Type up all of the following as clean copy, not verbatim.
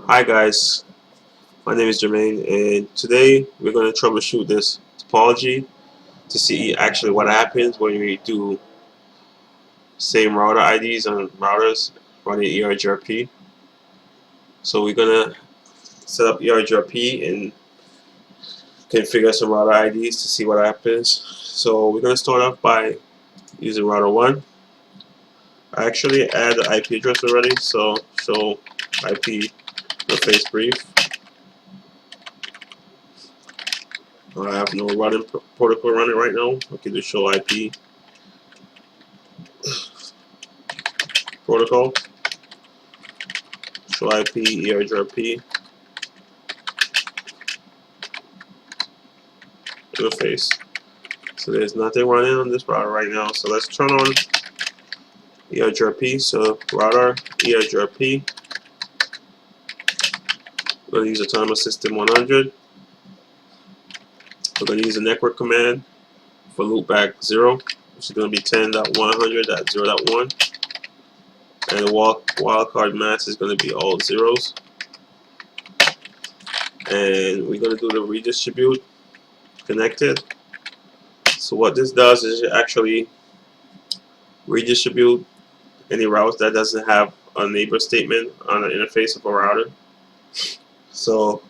Hi guys, my name is Jermaine, and today we're going to troubleshoot this topology to see actually what happens when we do same router IDs on routers running Eigrp. So we're going to set up Eigrp and configure some router IDs to see what happens. So we're going to start off by using router 1. I actually add the IP address already, so show IP interface brief. I have no routing protocol running right now. I can just show IP protocol, show IP, Eigrp interface. So there's nothing running on this router right now. So let's turn on Eigrp. So router Eigrp. We're going to use autonomous system 100. We're going to use a network command for loopback 0, which is going to be 10.100.0.1. And the wildcard mask is going to be all zeros. And we're going to do the redistribute connected. So what this does is it actually redistribute any routes that doesn't have a neighbor statement on the interface of a router. So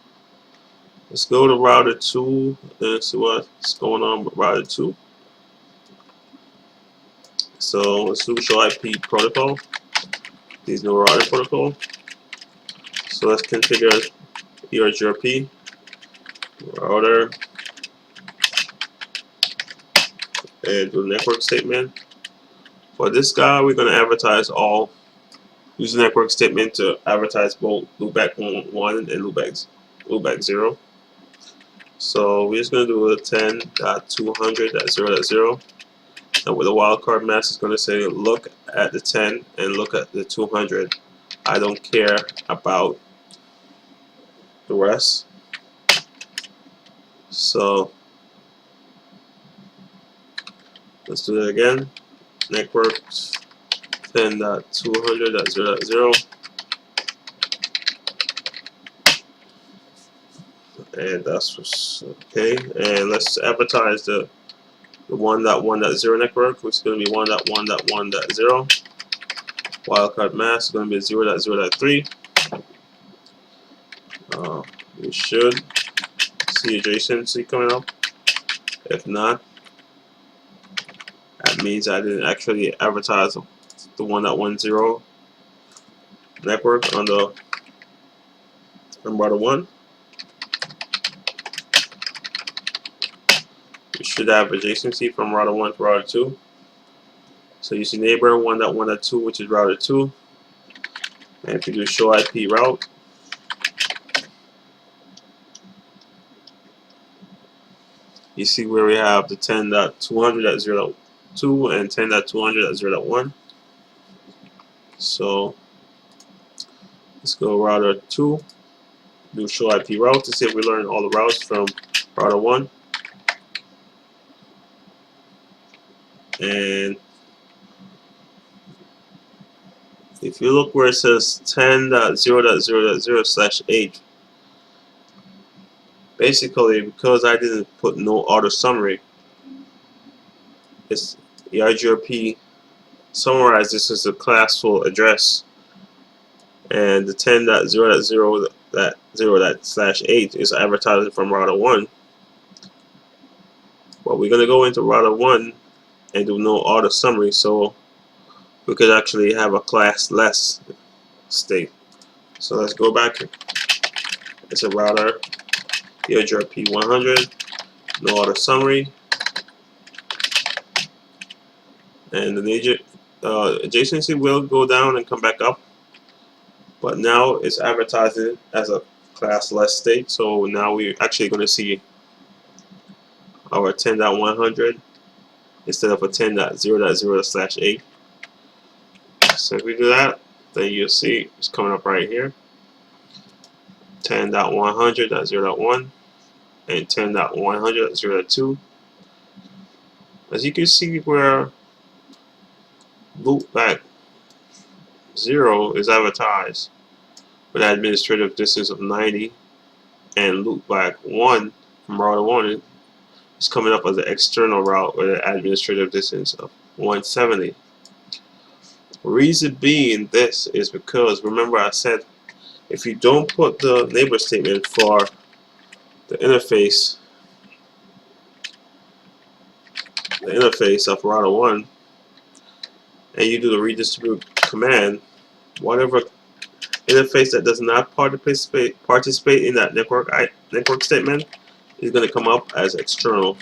let's go to router 2 and see what's going on with router 2. So let's do show IP protocol. There's no routing protocol. So let's configure Eigrp router and do network statement. For this guy, we're going to advertise all. Use the network statement to advertise both loopback 1 and loopback 0. So we're just going to do a 10.200.0.0. And with the wildcard mask, it's going to say look at the 10 and look at the 200. I don't care about the rest. So let's do that again. Network 10.200.0.0. And that's okay. And let's advertise the 1.1.0 network, which is going to be 1.1.1.0. Wildcard mask is going to be 0.0.3. We should see adjacency coming up. If not, that means I didn't actually advertise the 1.10 network on router 1. We should have adjacency from router 1 to router 2. So you see neighbor 1.1.2, which is router 2. And if you do show IP route, you see where we have the 10.200.0.2 and 10.200.0.1. So let's go router 2, do show IP route to see if we learn all the routes from router 1. And if you look where it says 10.0.0.0/8, basically because I didn't put no auto summary, it's the Eigrp summarized this as a classful address, and the 10.0.0.0/8 is advertising from router 1. But we're gonna go into router 1 and do no auto summary, so we could actually have a classless state. So let's go back. It's a router Eigrp 100, no auto summary, and the adjacency will go down and come back up. But now it's advertising as a classless state, so now we're actually going to see our 10.100 instead of a 10.0.0/8. So if we do that, then you'll see it's coming up right here, 10.100.0.1 and 10.100.0.2. As you can see, where loopback 0 is advertised, with an administrative distance of 90 and loopback 1 from router 1 is coming up as an external route with an administrative distance of 170. Reason being this is because, remember I said, if you don't put the neighbor statement for the interface of router 1 and you do the redistribute command, whatever interface that does not participate in that network statement is going to come up as external.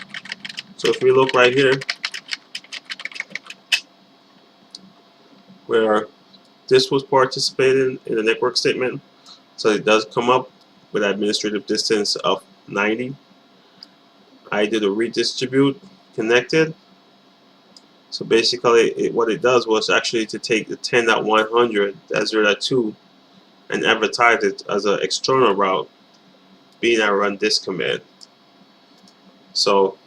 So if we look right here where this was participating in the network statement, so it does come up with administrative distance of 90. I did a redistribute connected. So basically what it does was actually to take the 10.100.0.2 and advertise it as an external route, being I run this command. So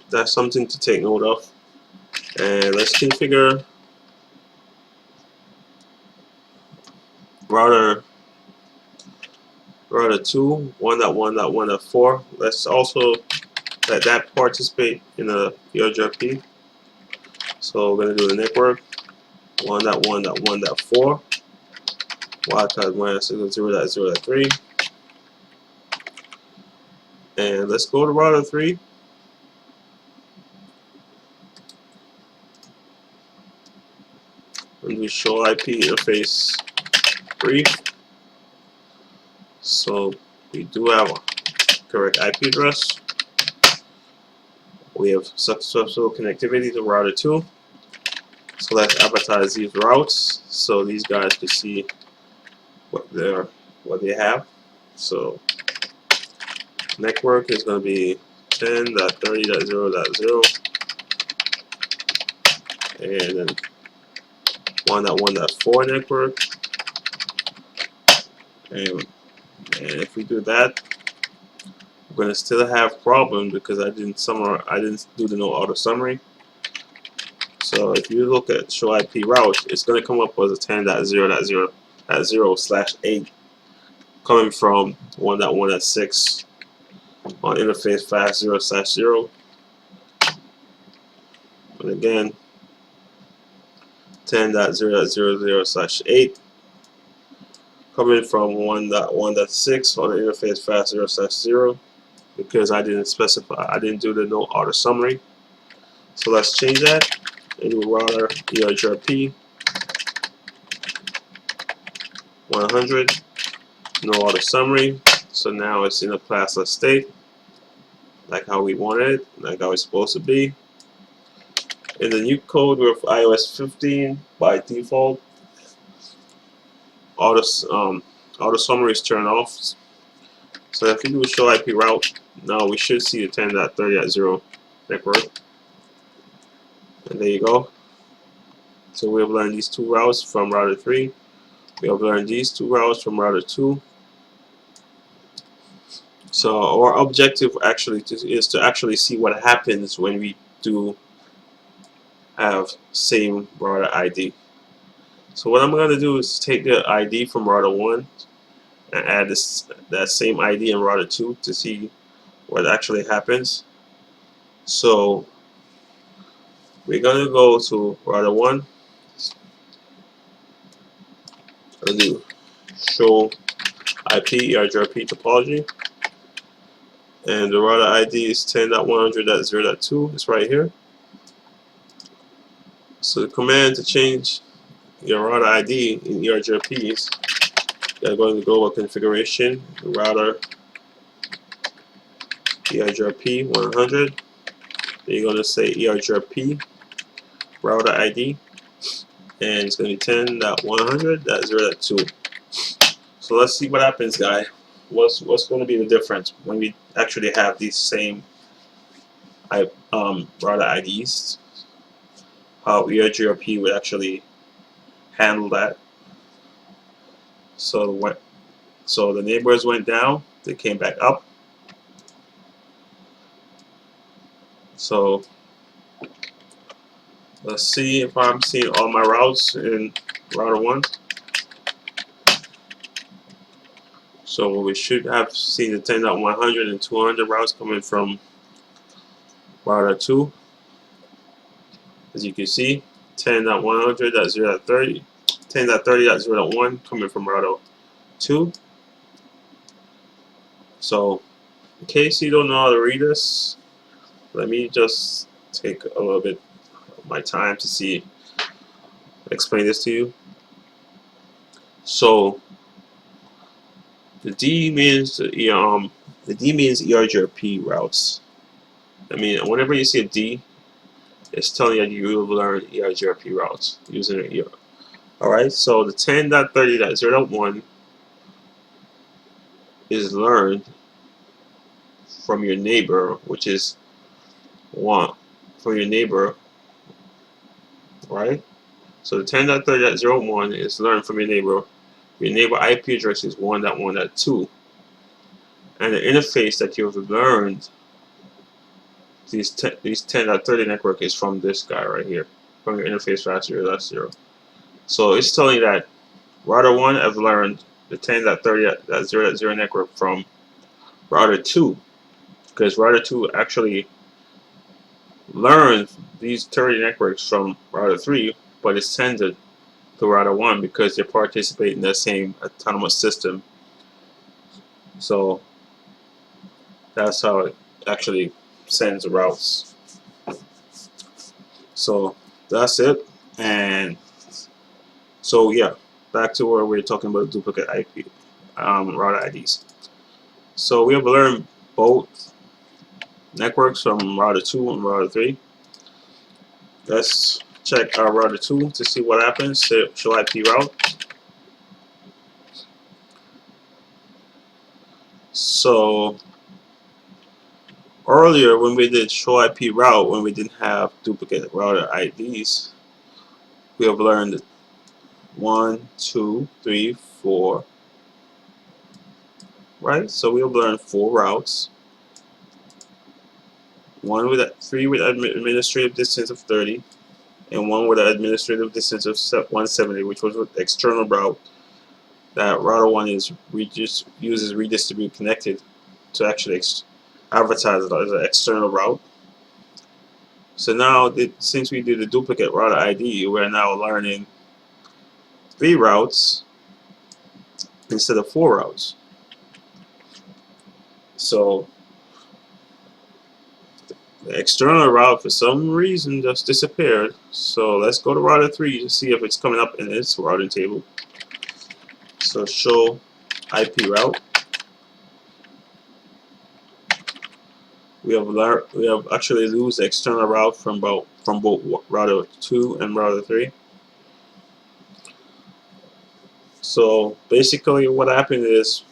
that's something to take note of. And let's configure router 2 1.1.1.4. Let's also let that participate in a Eigrp. So we're going to do the network 1.1.1.4 wildcard minus 0.0.3, and let's go to router 3. And we show IP interface brief. So we do have a correct IP address. We have successful connectivity to router 2. So let's advertise these routes so these guys can see what they have. So network is going to be 10.30.0.0 and then 1.1.4 network. And if we do that, we're going to still have problems because I didn't do the no auto summary. So if you look at show IP route, it's going to come up as a 10.0.0.0/8 coming from 1.1.6 on interface fast 0/0. And again, 10.0.0.0/8 coming from 1.1.6 on the interface fast 0/0 because I didn't do the no auto summary. So let's change that and do router Eigrp 100 no auto summary. So now it's in a classless state, like how we wanted it, like how it's supposed to be. In the new code with iOS 15, by default, auto summary is turned off. So if you do a show IP route, now we should see the 10.30.0 network. And there you go. So we have learned these two routes from router 3. We have learned these two routes from router 2. So our objective actually is to actually see what happens when we do have same router ID. So what I'm going to do is take the ID from router 1 and add that same ID in router 2 to see what actually happens. So we're going to go to router 1 and do show IP Eigrp topology, and the router ID is 10.100.0.2. It's right here. So the command to change your router ID in Eigrp is you're going to go with configuration, router Eigrp 100. Then you're going to say Eigrp router ID, and it's going to be 10.100.0.2. So let's see what happens, guys. What's going to be the difference when we actually have these same router IDs? How Eigrp would actually handle that. So the neighbors went down, they came back up. So let's see if I'm seeing all my routes in router 1. So we should have seen the 10.100 and 200 routes coming from router 2. As you can see, 10.100.0.30, 10.30.0.1 coming from router 2. So in case you don't know how to read this, let me just take a little bit of my time to explain this to you. So the D means the D means Eigrp routes. I mean, whenever you see a D, it's telling you that you will learn Eigrp routes using an ER. Alright, so the 10.30.0.1 is learned from your neighbor, which is 1. From your neighbor, right? So the 10.30.0.1 is learned from your neighbor. Your neighbor IP address is 1.1.2. And the interface that you've learned these 10.30 network is from this guy right here, from your interface route 0.0. So it's telling you that router 1 I've learned the 10.30.0.0 network from router 2, because router 2 actually learned these 30 networks from router 3, but it sends it to router 1 because they participate in the same autonomous system. So that's how it actually sends the routes. So that's it. And so yeah, back to where we're talking about duplicate IP router IDs. So we have learned both networks from router 2 and router 3. Let's check our router 2 to see what happens. Show IP route. So earlier when we did show IP route, when we didn't have duplicate router IDs, we have learned 1, 2, 3, 4. Right? So we have learned 4 routes. 3 with administrative distance of 30, and 1 with an administrative distance of 170, which was with external route. That router 1 uses redistribute connected to actually advertise it as an external route. So now, since we did the duplicate router ID, we're now learning 3 routes instead of 4 routes. So the external route for some reason just disappeared. So let's go to router 3 to see if it's coming up in its routing table. So show IP route. We have actually lose the external route from both router 2 and router 3. So basically what happened is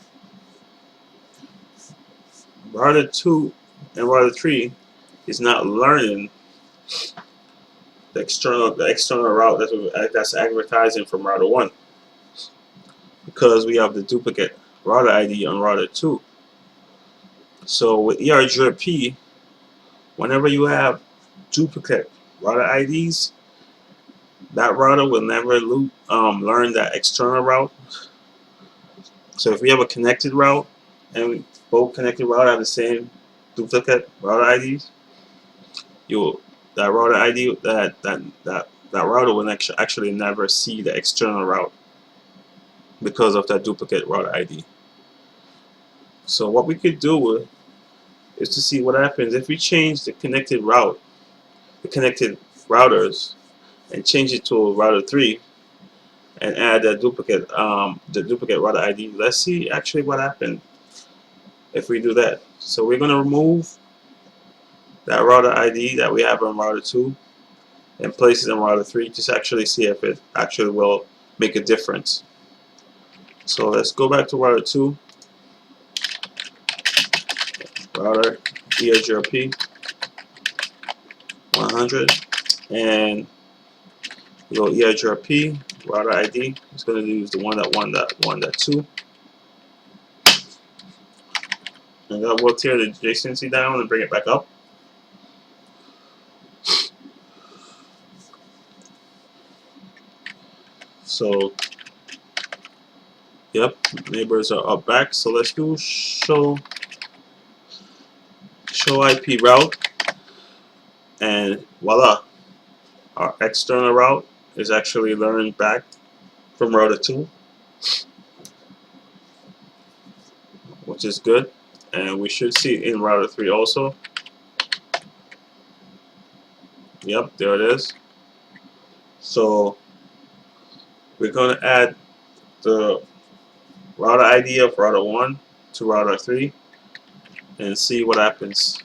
router 2 and router 3 is not learning the external route that's advertising from router 1, because we have the duplicate router ID on router 2. So with Eigrp, whenever you have duplicate router IDs, that router will never learn that external route. So if we have a connected route and both connected route have the same duplicate router IDs, that router ID that router will actually never see the external route because of that duplicate router ID. So what we could do is to see what happens if we change the connected routers, and change it to router 3 and add the duplicate router ID. Let's see actually what happened if we do that. So we're going to remove that router ID that we have on router 2 and place it in router 3 just actually see if it actually will make a difference. So let's go back to router 2, router Eigrp 100, and go Eigrp router ID. It's going to use the 1.1.1.2, and that will tear the adjacency down and bring it back up. So Yep, neighbors are up back. So let's do show IP route, and voila, our external route is actually learned back from router 2, which is good. And we should see it in router 3 also. Yep, there it is. So we're going to add the router ID of router 1 to router 3 and see what happens.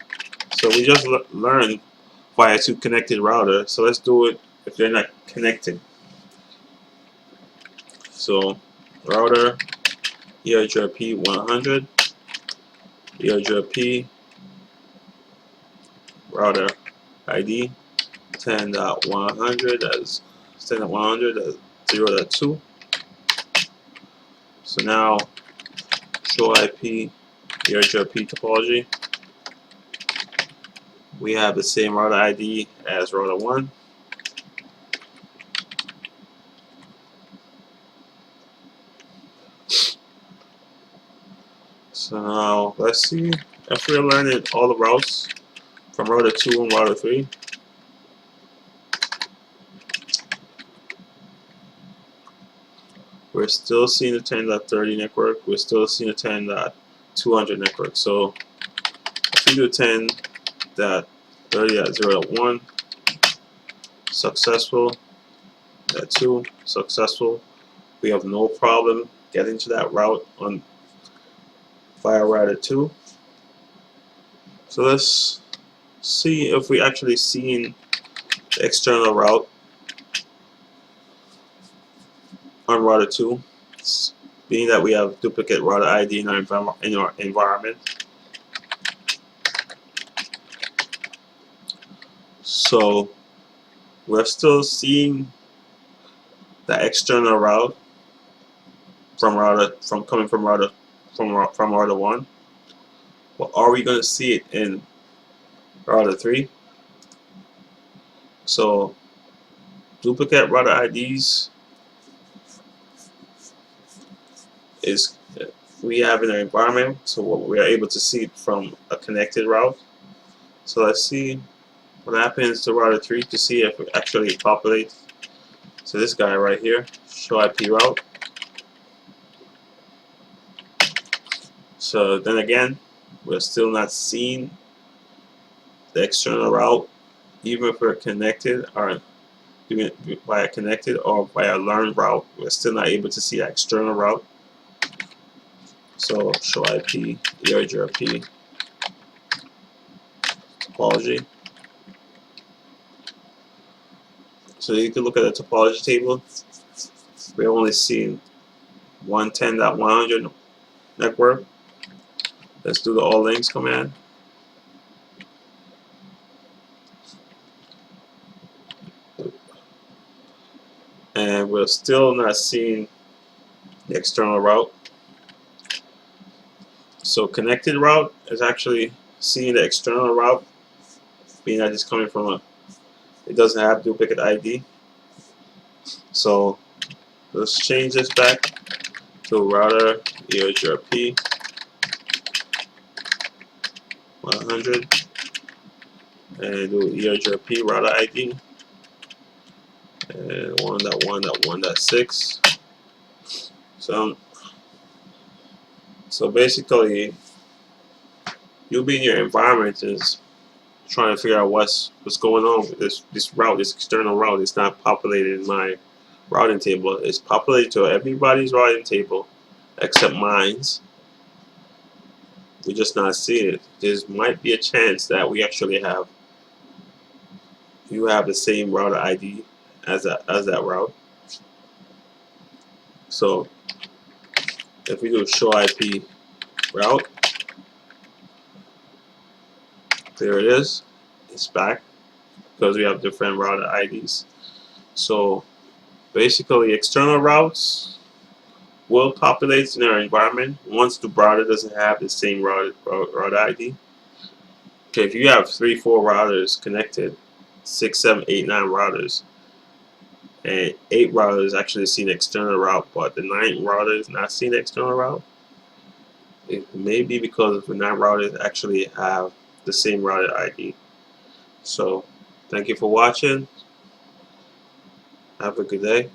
So we just learned via 2 connected router. So let's do it if they're not connected. So router Eigrp 100, Eigrp router ID 10.100 as 10.100 as 0.2. So now show IP Eigrp topology. We have the same router ID as router 1. So now let's see if we're learning all the routes from router 2 and router 3. We're still seeing the 10.30 network. We're still seeing the 10.200 network. So if we do 10.30 at 0.1, successful. At 2, successful. We have no problem getting to that route on via router 2. So let's see if we actually seen the external route on router 2, being that we have duplicate router ID in our environment. So we're still seeing the external route from router from router 1. But are we going to see it in router 3? So duplicate router IDs is we have in our environment, so we are able to see it from a connected route. So let's see what happens to router 3 to see if it actually populates. So this guy right here, show IP route. So then again, we're still not seeing the external route, even if we're connected or even via connected or via learned route, we're still not able to see the external route. So show IP Eigrp topology. So you can look at the topology table. We're only seeing 110.100 network. Let's do the all links command. And we're still not seeing the external route. So connected route is actually seeing the external route, being that it's coming from it doesn't have duplicate ID. So let's change this back to router Eigrp 100 and do Eigrp router ID and 1.1.1.6. So basically, you'll be in your environment is trying to figure out what's going on with this route, this external route. It's not populated in my routing table. It's populated to everybody's routing table except mine's. We're just not seeing it. There might be a chance that we actually have you have the same router ID as that route. So if we do show IP route, there it is. It's back because we have different router IDs. So basically, external routes will populate in our environment once the router doesn't have the same router ID. Okay, if you have 3, 4 routers connected, 6, 7, 8, 9 routers, and 8 routers actually seen external route, but the 9 router is not seen external route. It may be because the 9 routers actually have the same router ID. So, thank you for watching. Have a good day.